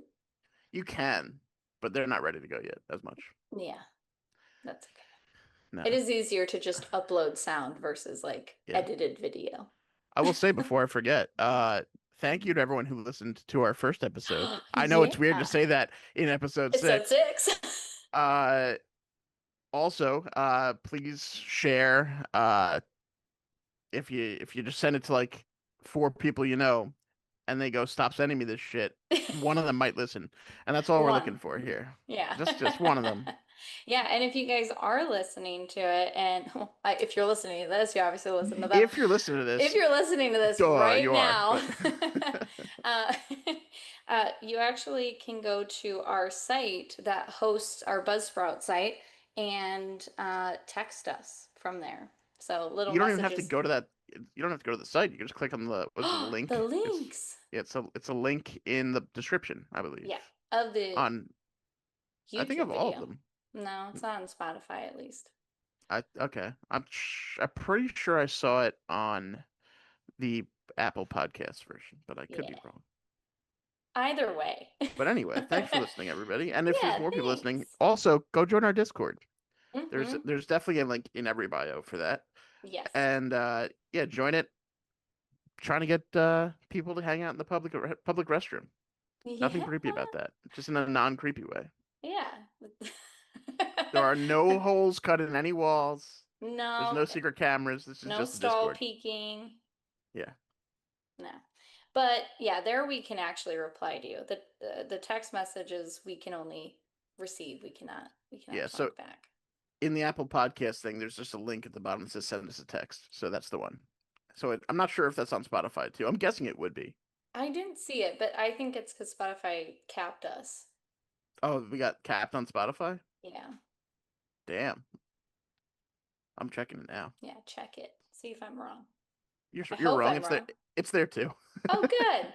you can, but they're not ready to go yet as much. Yeah, that's okay. It No, is easier to just upload sound versus like yeah. edited video. I will say before I forget, thank you to everyone who listened to our first episode. I know it's weird to Yeah. say that in episode It's at 6. 6. Uh, Also, please share. If you just send it to like 4 people you know, and they go, "Stop sending me this shit," one of them might listen, and that's all we're looking One. for here. Yeah. Just one of them. Yeah, and if you guys are listening to it, and well, if you're listening to this, you obviously listen to them. If you're listening to If this, you're listening to this duh, right you are. now, But uh, you actually can go to our site that hosts our Buzzsprout site and text us from there. So little you don't even have to messages. go to that. You don't have to go to the site. You can just click on the, was it the The link? links. Yeah, it's a link in the description, I Yeah, believe. of the On I think YouTube of all of video. them. No, it's not on Spotify at least. I okay. I'm pretty sure I saw it on the Apple Podcast version, but I could be Yeah. wrong. Either way. But anyway, thanks for listening, everybody. And if there's Yeah, more people listening, thanks. also go join our Discord. Mm-hmm. There's definitely a link in every bio for that. Yes. And yeah, join it. Trying to get people to hang out in the public restroom. Nothing Yeah. creepy about that. Just in a non-creepy way. Yeah. There are no holes cut in any walls. There's No, no secret cameras. This is no just a stall Discord. peeking. Yeah. No. But yeah, there we can actually reply to you. The text messages we can only receive. We cannot Yeah. So talk back. in the Apple Podcast thing, there's just a link at the bottom that says send us a text. So that's the one. So I'm not sure if that's on Spotify too. I'm guessing it would be. I didn't see it, but I think it's because Spotify capped us. Oh, we got capped on Spotify? Yeah. Damn. I'm checking it now. Yeah, check it. See if I'm wrong. I You're hope wrong. I'm wrong. It's there too. Oh, good.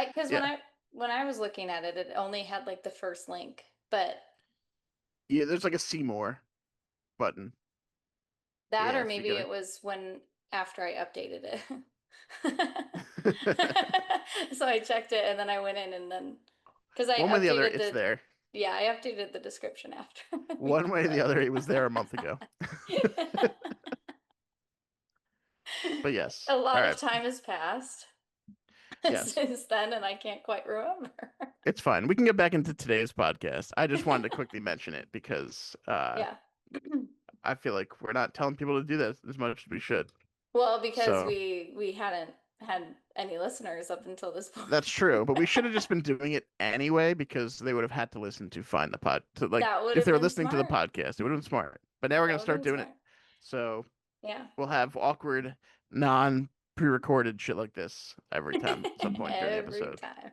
Because when Yeah. I was looking at it, it only had like the first link, but Yeah, there's like a see more button. that Yeah, or so you maybe gotta it was when after I updated it. So I checked it and then I went in and then because I One way or the other, updated it's the there. yeah, I updated the description after we One way or the played. other, it was there a month ago. But yes. A All lot of right. time has passed Yes. since then and I can't quite remember. It's fine. We can get back into today's podcast. I just wanted to quickly mention it because Yeah. I feel like we're not telling people to do that as much as we should. Well, because So we hadn't had any listeners up until this point. that's true, but we should have just been doing it anyway because they would have had to listen to find the pod to like That would if have they were been listening to the smart. podcast, it would have been smart. But now we're That gonna would have start been doing it. smart. So Yeah. we'll have awkward, non pre-recorded shit like this every time at some point during the Every episode. time.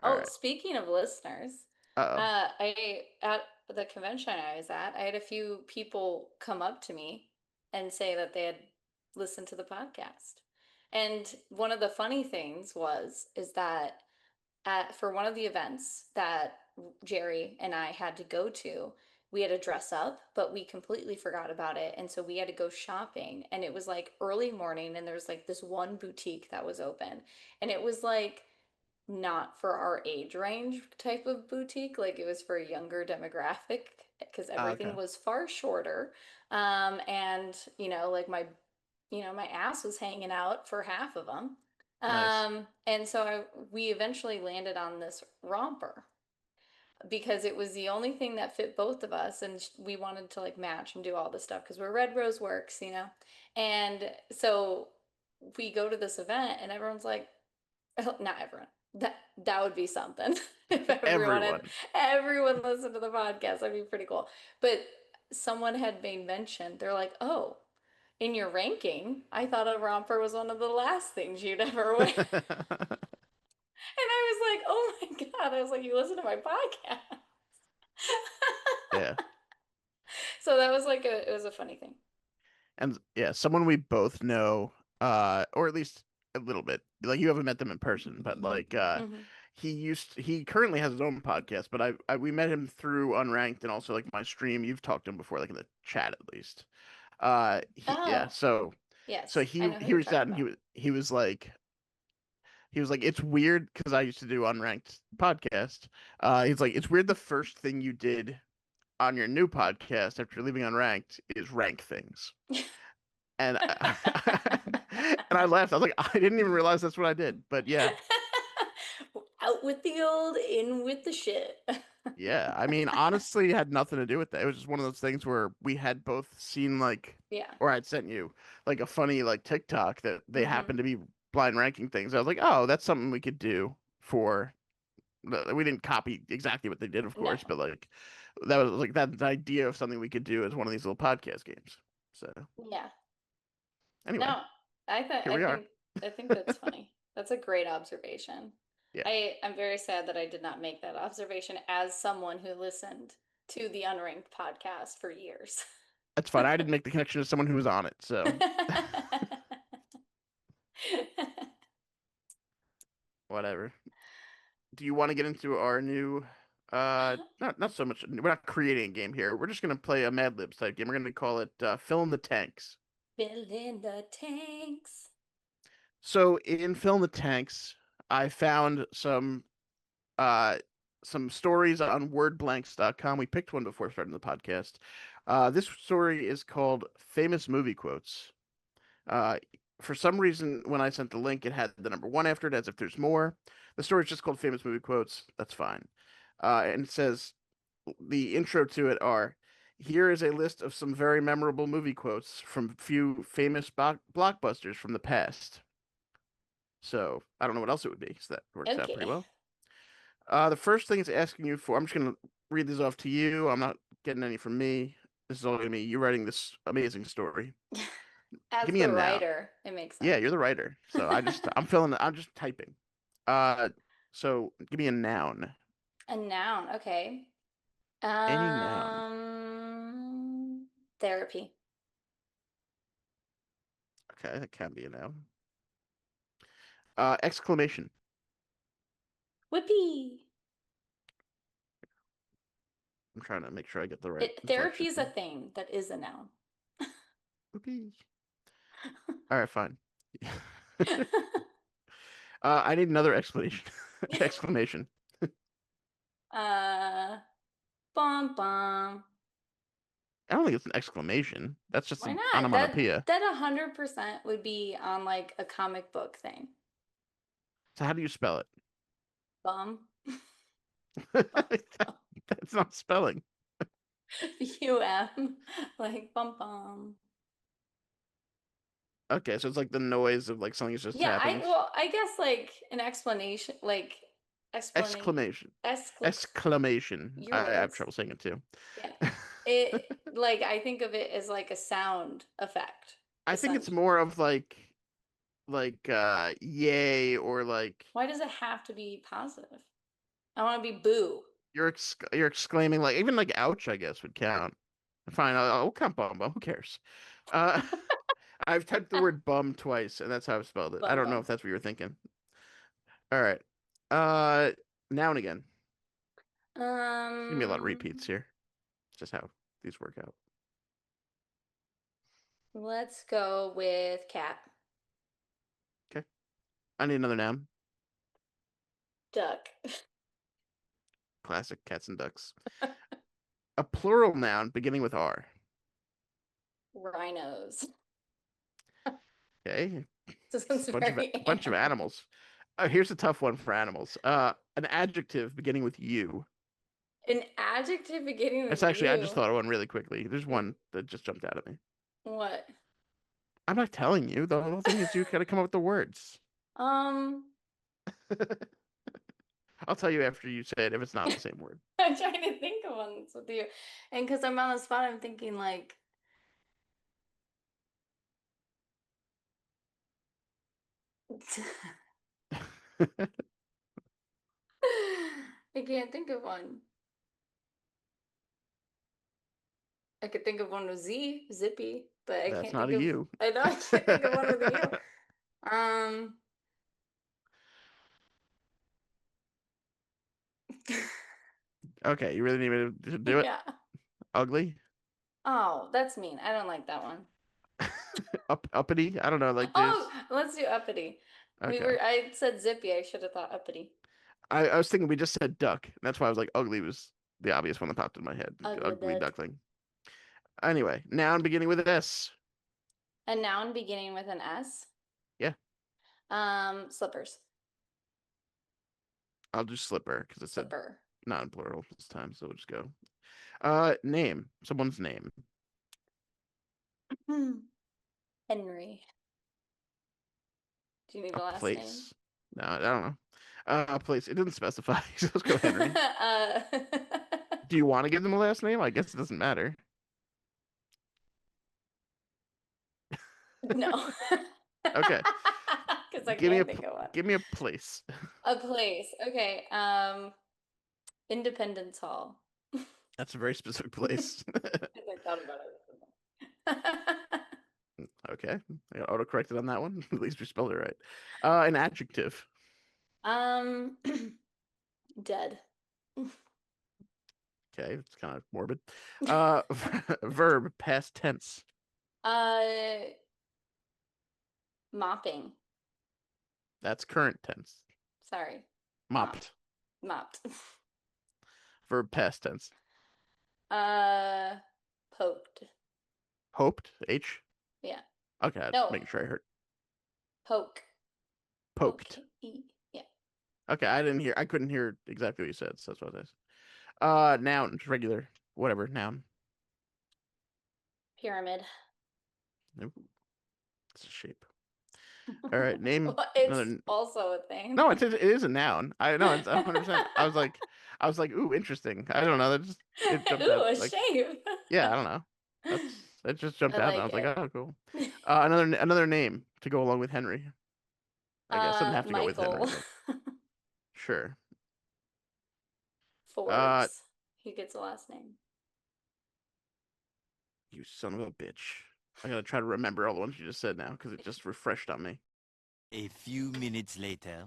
All Oh, right. speaking of listeners, Uh-oh. I at the convention I was at, I had a few people come up to me and say that they had listened to the podcast. And one of the funny things is that for one of the events that Jerry and I had to go to, we had to dress up, but we completely forgot about it. And so we had to go shopping. And it was like early morning, and there was like this one boutique that was open. And it was like not for our age range type of boutique. Like it was for a younger demographic because everything Okay. was far shorter. And like my ass was hanging out for half of them. Nice. And so we eventually landed on this romper because it was the only thing that fit both of us, and we wanted to like match and do all this stuff because we're Red Rose Works. And so we go to this event, and everyone's like, not everyone. That would be something if Everyone. everyone listened to the podcast. That'd be pretty cool. But someone had made mention. They're like, "Oh, in your ranking, I thought a romper was one of the last things you'd ever wear." And I was like, "Oh my God." I was like, "You listen to my podcast." Yeah. So that was like it was a funny thing. And yeah, someone we both know, or at least a little bit. Like you haven't met them in person, but like Hmm. he currently has his own podcast, but I we met him through Unranked and also like my stream. You've talked to him before, like in the chat at least. Yeah, Oh, so yes. I he know who he you're reached out talking and about. he was like it's weird because I used to do Unranked podcast. He's like it's weird the first thing you did on your new podcast after leaving Unranked is rank things. And and I laughed. I was like, I didn't even realize that's what I did. But yeah, Out with the old, in with the shit. yeah. I mean, honestly, it had nothing to do with that. It was just one of those things where we had both seen like, Yeah. or I'd sent you like a funny like TikTok that they Hmm. happened to be blind ranking things. I was like, oh, that's something we could do for. We didn't copy exactly what they did, of No. course, but like that was like that idea of something we could do as one of these little podcast games. So Yeah. anyway, No. I th here we are. I think that's funny. That's a great observation. Yeah. I'm very sad that I did not make that observation as someone who listened to the Unranked podcast for years. That's fine. I didn't make the connection to someone who was on it, so whatever. Do you want to get into our new not so much we're not creating a game here. We're just gonna play a Mad Libs type game. We're gonna call it Fill in the Tanks. Fill in the tanks. So in Fill in the Tanks, I found uh some stories on wordblanks.com. We picked one before starting the podcast. This story is called Famous Movie Quotes. Uh, for some reason, when I sent the link, it had the number one after it, as if there's more. The story's just called Famous Movie Quotes. That's fine. And it says the intro to it are here is a list of some very memorable movie quotes from few famous blockbusters from the past. So I don't know what else it would be. So that works out pretty Okay. well. The first thing it's asking you for, I'm just gonna read these off to you. I'm not getting any from me. This is all gonna be you writing this amazing story. As Give me a the noun. writer, it makes Yeah, sense. you're the writer. So I'm just typing. So give me a noun. A noun, okay. Any noun. Therapy. Okay, that can be a noun. Exclamation. Whippy. I'm trying to make sure I get the right Therapy inflection is a here. thing that is a noun. Whoopee. All right, fine. I need another explanation. Exclamation. Uh, bum bum. I don't think it's an exclamation. That's just Why an not? onomatopoeia. That 100% would be on like a comic book thing. So how do you spell it? Bum. Bum. That's not spelling. BUM. Like bum bum. Okay, so it's like the noise of like something just Yeah, happened. I guess like an explanation, like explanation, Exclamation. excla Exclamation. your I have words. trouble saying it too. Yeah. It like I think of it as like a sound effect, I think it's essentially. more of yay or like Why does it have to be positive? I want to be boo. you're exclaiming like even like ouch I guess would count. Fine, I'll count bum. Who cares? Uh, I've typed the word bum twice, and that's how I've spelled it. I Bum don't know bum. if that's what you were thinking. All right. Uh, Now and again. There's gonna be a lot of repeats Um, here. It's just how these work out. let's go with cat, Okay. I need another noun. duck, Classic cats and ducks. A plural noun beginning with R. rhinos. Okay. This one's very Bunch of animal. animals. Here's a tough one for animals. An adjective beginning with U. An adjective beginning It's with actually I just you. thought of one really quickly. There's one that just jumped out at me. What? I'm not telling you. The whole thing is you gotta come up with the words. Um, I'll tell you after you say it if it's not the same word. I'm trying to think of one that's with you. And because I'm on the spot, I'm thinking like I can't think of one. I could think of one with Z, zippy, but I That's can't not think a of U. I know I can't think of one with a U. Um Okay, you really need me to do it? yeah. Ugly? Oh, that's mean. I don't like that one. Uppity? I don't know. Like Oh, there's let's do uppity. okay. I said zippy. I should have thought uppity. I was thinking we just said duck. That's why I was like ugly was the obvious one that popped in my head. Ugly Ugly duck. duckling. Anyway, noun beginning with S. A noun beginning with an S. Yeah, Slippers. I'll do slipper because it said Slipper. not in plural this time, so we'll just go. Name. Someone's name. Henry. Do you need A a last name? place. No, I don't know. A place. It didn't specify. So let's go Henry. uh, Do you want to give them a last name? I guess it doesn't matter. no. Okay. Because I Give me a can't think of one. give me a place. A place. Okay. Independence Hall. That's a very specific place. Because I thought about it. Okay. I got autocorrected on that one. At least we spelled it right. An adjective. Um, dead. Okay, it's kind of morbid. Uh, verb, past tense. Uh, mopping. That's current tense. Sorry. Mopped. Mopped. Mopped. Verb, past tense. Uh, poked. Hoped. H. Yeah. Okay, just No, making sure I heard. poke. Poked. O-K-E. Yeah. Okay, I didn't hear. I couldn't hear exactly what you said. So that's what I was. Noun, just regular, whatever. Noun. Pyramid. Nope, it's a shape. All right, name Well, it's another. also a thing. No, it is a noun. I know it's 100%. I was like, ooh, interesting. I don't know. That just it jumped Ooh, out. a Like, shape. yeah, I don't know. It just jumped I out, and I like was like, it. oh, cool. Another name to go along with Henry. I guess doesn't have to go with Henry, Michael but sure. Uh, Forbes. He gets a last name. you son of a bitch. I gotta try to remember all the ones you just said now because it just refreshed on me. A few minutes later.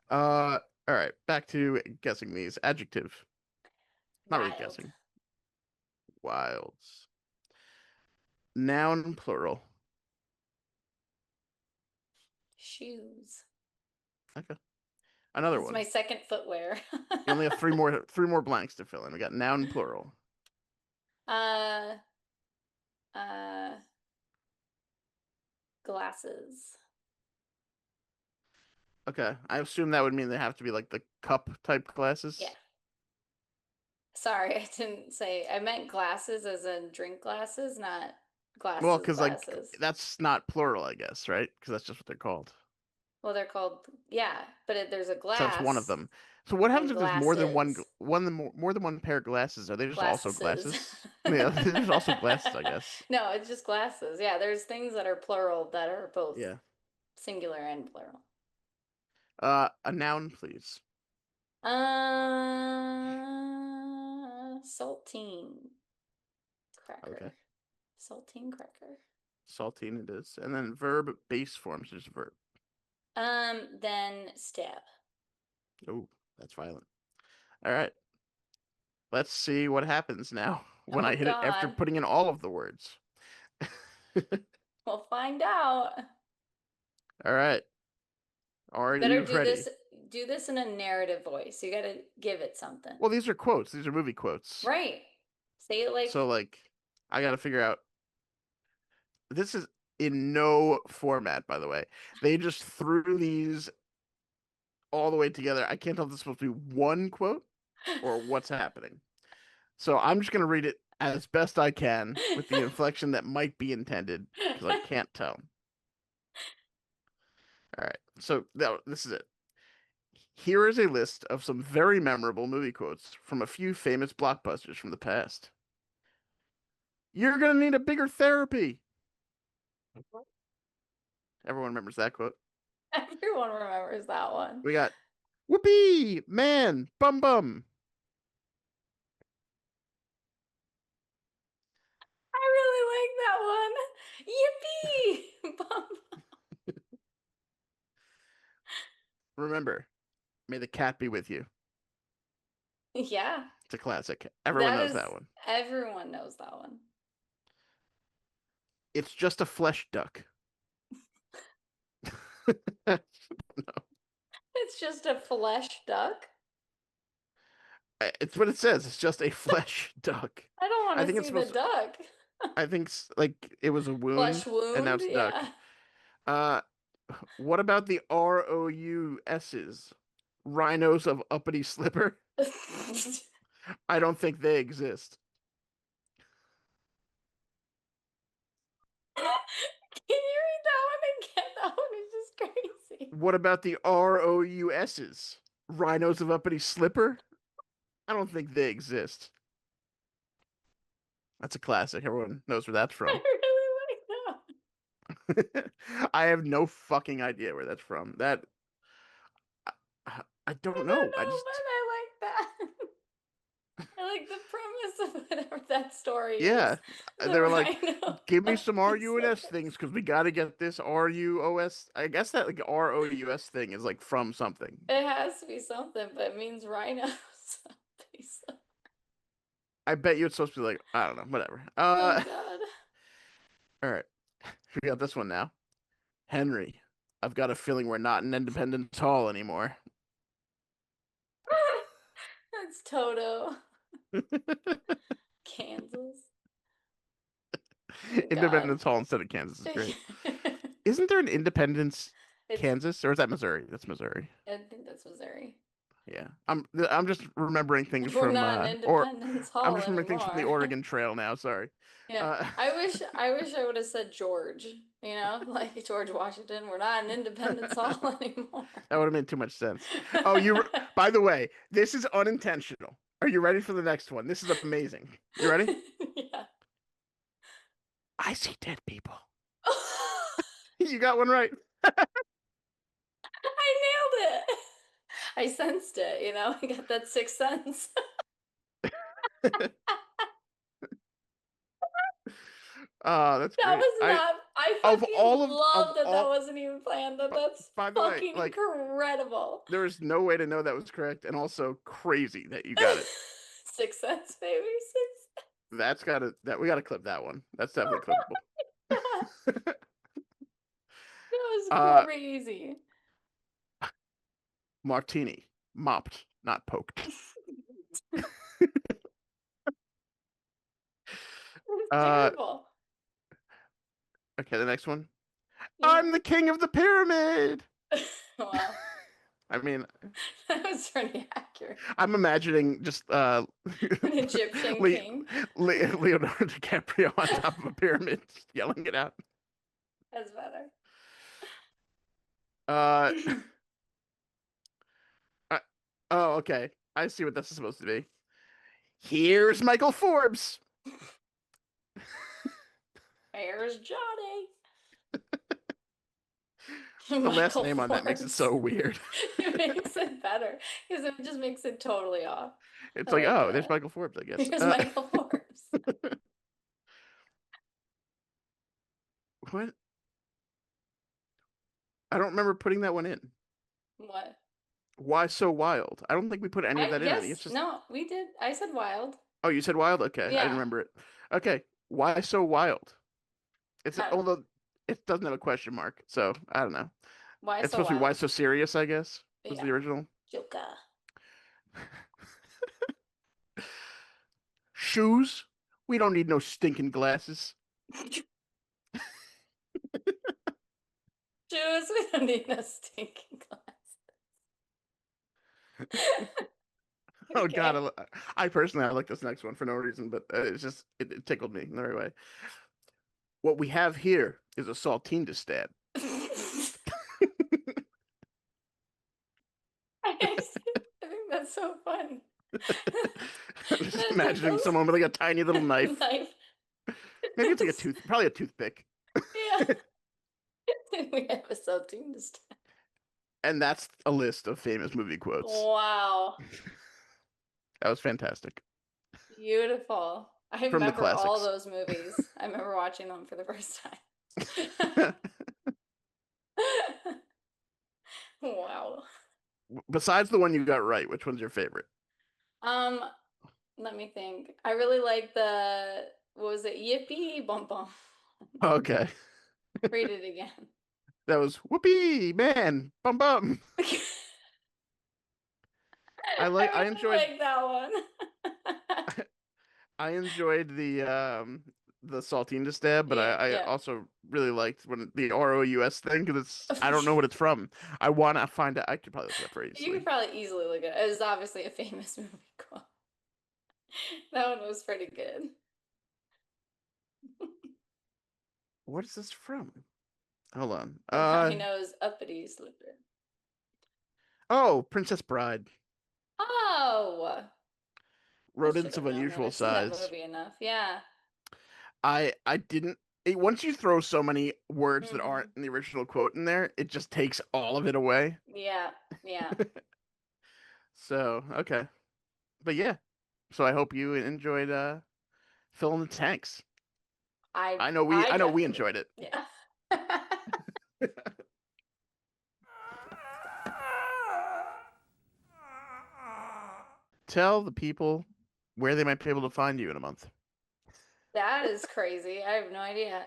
All right, back to guessing these. Adjective. Not really Wild. guessing. Wilds. Noun plural. Shoes. Okay. Another It's one. my second footwear. You only have three more blanks to fill in. We got noun and plural. uh, uh, Glasses. Okay. I assume that would mean they have to be like the cup type Yeah. glasses. Sorry, I didn't say. I meant glasses as in drink glasses, not Well, glasses, because like glasses. that's not plural, I guess, right? Because that's just what they're called. Well, they're called, yeah, but there's a So that's one of glass them. So what happens and if there's more than one glasses. more than one pair of glasses? Are they just also Glasses. glasses? Yeah, there's also glasses, I guess. No, it's just glasses. Yeah, there's things that are plural that are both Yeah. singular and plural. A noun, please. Saltine Okay. cracker. Saltine cracker. Saltine it is. And then verb base forms, just verb. Then stab. Oh, that's violent. All right. Let's see what happens now when I Oh hit it after God. putting in all of the words. We'll find out. All right. Are You better you ready? do this in a narrative voice. You gotta give it something. Well, these are quotes. These are movie quotes. Right. Say it So like like I got to figure out this is in no format, by the way. They just threw these all the way together. I can't tell if this is supposed to be one quote or what's happening. So I'm just going to read it as best I can with the inflection that might be intended because I can't tell. All right. So this is it. Here is a list of some very memorable movie quotes from a few famous blockbusters from the past. You're going to need a bigger therapy. Everyone remembers that quote. everyone remembers that one. We got whoopee, man, bum bum. I really like that one. Yippee! Bum. Remember, may the cat be with you. Yeah, It's a classic. Everyone that knows that is, one. everyone knows that one. It's just a flesh duck. It's just a flesh duck. It's what it says. It's just a flesh duck. I don't I want to think it's see the supposed to, duck. I think like it was a Flesh wound and now wound, it's a duck. yeah. Uh, what about the ROUSs? Rhinos of uppity slipper? Can I don't think they exist. you read that one again? That one is just crazy. What about the ROUSs? Rhinos of uppity slipper? I don't think they exist. That's a classic. Everyone knows where that's I from. really like that. I have no fucking idea where that's from. I I don't don't know. I know, just but I like that. I like the premise of whatever that story yeah. is. They The were like, rhino give me of some these RUNS things slippers. because we got to get this RUOS. I guess that like ROUS thing is like from something. It has to be something, but it means rhinos of these slippers. I bet you it's supposed to be like I don't know, whatever. Oh God. All right, we got this one now. Henry, I've got a feeling we're not in Independence Hall anymore. That's Toto. Kansas. Oh God. Independence Hall instead of Kansas is great. It's Isn't there an Independence Kansas or is that Missouri? That's Missouri. I think that's Missouri. Yeah, I'm just remembering things We're from not in or Independence I'm Hall just remembering things from the anymore. Oregon Trail now. Sorry. Yeah. Uh, I wish I would have said George, like George Washington. We're not in Independence Hall anymore. that would have made too much sense. Oh, by the way, this is unintentional. Are you ready for the next one? This is amazing. You ready? Yeah. I see dead people. You got one right. I nailed it. I sensed it, I got that sixth sense. That's That great. was not, I Of fucking all of love that that all wasn't even planned. but That's by the way, fucking like incredible. there is no way to know that was correct and also crazy that you got it. Sixth sense, baby. Sixth That's gotta that we gotta clip that one. That's definitely clippable. sense. That Uh, crazy. martini, mopped, not poked. It's Uh, terrible. okay, the next one. Yeah. I'm the king of the pyramid. Wow. I mean, That was pretty accurate. I'm imagining just An Egyptian Le king. Leonardo DiCaprio on top of a pyramid, yelling it out. That's better. Uh, uh, oh, okay. I see what this is supposed to be. Here's Michael Forbes. Where's Johnny? The last Michael name on that makes it Forbes. so weird. It makes it better because it just makes it totally off. It's I like, like oh, there's that. Michael Forbes, I guess. Here's Michael Forbes. What? I don't remember putting that one in. What? Why so wild? I don't think we put any of I that in. I think yes, it's just. no, we did. I said wild. Oh, you said wild? Okay, I didn't Yeah. remember it. Okay, why so wild? It's I don't know. although it doesn't have a question mark, so I don't know. Why It's so supposed to be why wild? so serious, I guess, was the Yeah. original. Joker. Shoes? We don't need no stinking glasses. Shoes, we don't need no stinking glass. Oh God, Okay. I personally I like this next one for no reason, but it's just it tickled me in the right way. What we have here is a saltine to stab. I think that's so funny. I'm just That's like imagining someone with like a tiny little a knife. knife. Maybe it's like probably a toothpick. Yeah. We have a saltine to stab. And that's a list of famous movie quotes. Wow. That was fantastic. Beautiful. I From the remember all classics. those movies. I remember watching them for the first time. Wow. Besides the one you got right, which one's your favorite? Um, Let me think. I really like the, what was it? Yippee bum bum. Okay. Read it again. That was whoopee man bum bum. I I really enjoyed like that one. I enjoyed the saltine to stab, but Yeah, I yeah. also really liked when the ROUS thing because it's I don't know what it's from. I wanna find it. I could probably look it up very You could easily. probably easily look at it. It was obviously a famous movie quote. That one was pretty good. What is this from? Hold on. The rhino's uppity slipper. Oh, Princess Bride. Oh, I should Rodents of have known that. unusual I've seen that size. movie enough. Yeah. I didn't once you throw so many words that aren't Hmm. in the original quote in there, it just takes all of it away. Yeah. Yeah. So, okay. But yeah. So I hope you enjoyed filling the tanks. I I know we definitely enjoyed did. it. Yeah. Tell the people where they might be able to find you in a month. That is crazy. I have no idea.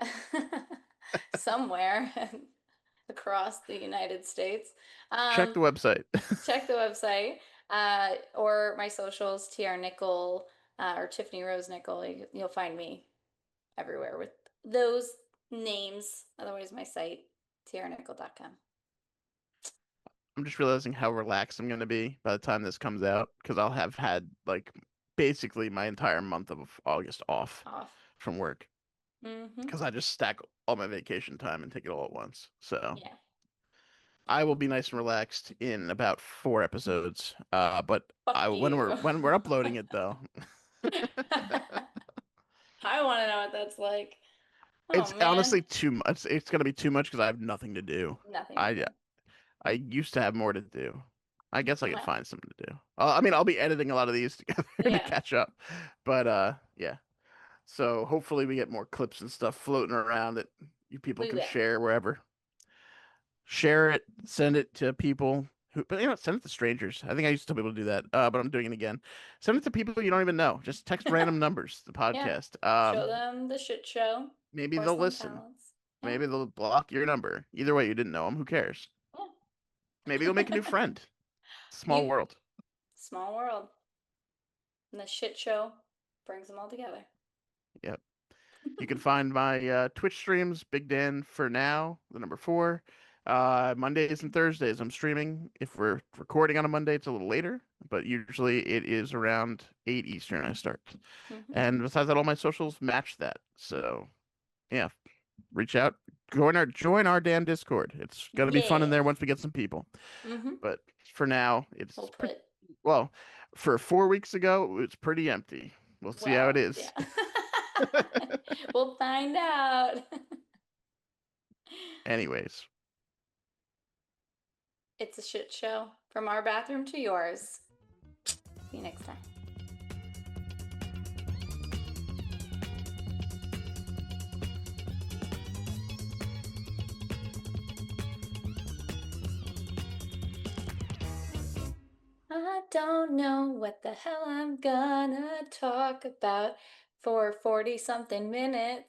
Somewhere across the United States. Check Um, the website. Check the website or my socials, TR Nickel or Tiffany Rose Nickel. You'll find me everywhere with those names. Otherwise, my site, trnickel.com. I'm just realizing how relaxed I'm going to be by the time this comes out because I'll have had like basically my entire month of August off Off. from work Mm-hmm. because I just stack all my vacation time and take it all at once. So Yeah. I will be nice and relaxed in about 4 episodes. But Fuck you. when we're uploading it though, I want to know what that's like. Oh it's man, honestly too much. It's gonna be too much because I have nothing to do. nothing to I do. I used to have more to do. I guess I could Well, find something to do. I mean, I'll be editing a lot of these together to yeah, catch up. But yeah. So hopefully we get more clips and stuff floating around that you people we can will. share wherever. Share it, send it to people who, but send it to strangers. I think I used to tell people to do that, but I'm doing it again. Send it to people you don't even know. Just text random numbers, the Yeah. podcast. Show them the shit show. Maybe they'll Porcelain listen. Talents. Yeah. Maybe they'll block your number. Either way, you didn't know them. Who cares? Maybe you'll make a new Yeah. friend. Small You world. small world. And the shit show brings them all together. Yep. You can find my Twitch streams, Big Dan for now, the number 4. Mondays and Thursdays, I'm streaming. If we're recording on a Monday, it's a little later, but usually it is around 8 Eastern I start. Mhm. And besides that, all my socials match that. So yeah, reach out, join our damn Discord. It's gonna be fun in there Yeah. once we get some people. Mm-hmm. But for now, We'll it's pretty put well. For 4 weeks ago, it was pretty empty. We'll see how it well, is. yeah. We'll find out. Anyways. It's a shit show from our bathroom to yours. See you next time. I don't know what the hell I'm gonna talk about for 40 something minutes.